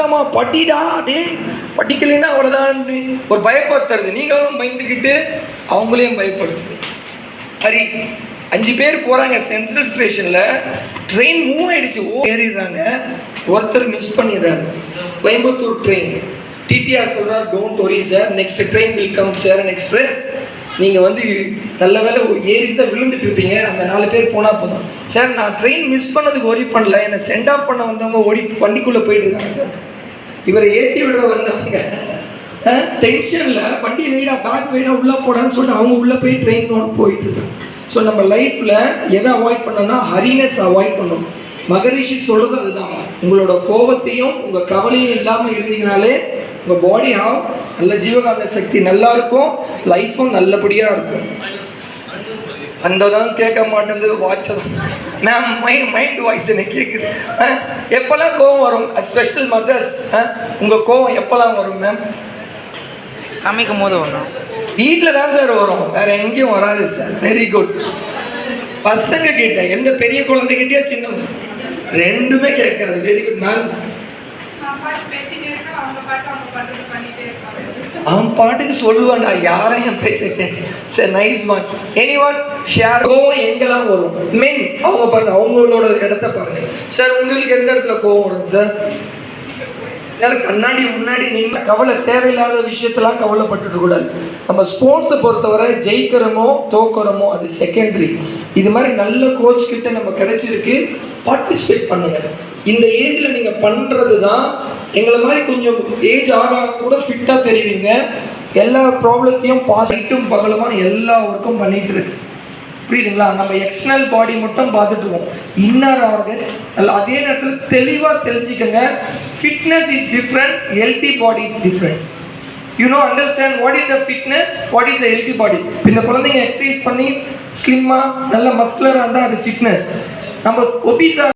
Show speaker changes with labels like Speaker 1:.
Speaker 1: எக்ஸாமா படிடா டே, படிக்கலைன்னா அவ்வளோதான் ஒரு பயப்படுத்துறது. நீங்களும் பயந்துக்கிட்டு அவங்களையும் பயப்படுத்துது. சரி, 5 பேர் போகிறாங்க சென்ட்ரல் ஸ்டேஷனில். ட்ரெயின் மூவ் ஆகிடுச்சு, ஏறிடுறாங்க. ஒருத்தர் மிஸ் பண்ணிடுறாரு. கோயம்புத்தூர் ட்ரெயின். டிடிஆர் சொல்கிறார், don't worry sir, next train will come Cheran express. நீங்கள் வந்து நல்ல வேலை ஏறி தான் விழுந்துட்டு இருப்பீங்க, அந்த 4 பேர் போனால் போதும். சார் நான் ட்ரெயின் மிஸ் பண்ணதுக்கு ஒரி பண்ணல, என்னை சென்ட் ஆஃப் பண்ண வந்தவங்க ஓடி வண்டிக்குள்ளே போயிட்டு இருக்காங்க சார். இவரை ஏற்றி விட வந்தவங்க டென்ஷனில் வண்டி வெயிடா பேக் வெயிடா உள்ளே போடான்னு சொல்லிட்டு அவங்க உள்ளே போய் ட்ரெயின் போயிட்டு இருக்காங்க. ஸோ நம்ம லைஃப்பில் எதை அவாய்ட் பண்ணோம்னா ஹரினஸ் அவாய்ட் பண்ணணும். மகரிஷி சொல்கிறது அதுதான். உங்களோட கோபத்தையும் உங்கள் கவலையும் இல்லாமல் இருந்தீங்கனாலே உங்கள் பாடி நல்ல ஜீவகாந்த சக்தி நல்லா இருக்கும், லைஃப்பும் நல்லபடியாக இருக்கும். அந்த தான் கேட்க மாட்டேங்குது, வாட்ச் தான் மேம். மைண்ட் வாய்ஸ் எனக்கு கேட்குது. எப்போல்லாம் கோவம் வரும்? ஸ்பெஷல் மதர்ஸ், உங்கள் கோவம் எப்போல்லாம் வரும் மேம்?
Speaker 2: சமைக்கும் போது வரும்.
Speaker 1: வீட்டில் தான் சார் வரும், வேறு எங்கேயும் வராது சார். Very good. பசங்க கிட்ட, எந்த பெரிய குழந்தைகிட்டயா சின்ன, ரெண்டுமே கேட்காது. Very good ma'am. அவன் பாட்டுக்கு சொல்லுவான்டா, யாரையும் பேசிட்டு. சரி, nice one. Any one share. கோவம் எங்கெல்லாம் வரும்? மென் அவங்க பாருங்க, அவங்களோட இடத்த பாருங்க. சார் உங்களுக்கு எந்த இடத்துல கோவம் வரும் சார்? சார் கண்ணாடி முன்னாடி நின்று கவலை, தேவையில்லாத விஷயத்தெல்லாம் கவலைப்பட்டுட்டு கூடாது. நம்ம ஸ்போர்ட்ஸை பொறுத்தவரை ஜெயிக்கிறோமோ தோக்கிறோமோ அது செகண்டரி. இது மாதிரி நல்ல கோச் கிட்ட நம்ம கிடைச்சிருக்கு, பார்ட்டிசிபேட் பண்ணுங்க. இந்த ஏஜில் நீங்கள் பண்ணுறது தான் எங்களை மாதிரி கொஞ்சம் ஏஜ் ஆக கூட ஃபிட்டாக தெரிவிங்க. எல்லா ப்ராப்ளத்தையும் பாசிட்டும் பகலுமா எல்லா ஒர்க்கும் பண்ணிகிட்டு இருக்கு. புரியுதுங்களா? நம்ம எக்ஸ்டர்னல் பாடி மட்டும் பார்த்துட்டுருவோம், இன்னர் ஆர்கன்ஸ் அதே நேரத்தில் தெளிவாக தெரிஞ்சுக்கங்க. Fitness is different, healthy body is different. You know understand what is the fitness, what is the healthy பாடி. இந்த குழந்தைங்க எக்ஸசைஸ் பண்ணி ஸ்லிம்மாக நல்ல மஸ்குலராக இருந்தால் அது ஃபிட்னஸ். நம்ம ஒபிஸாக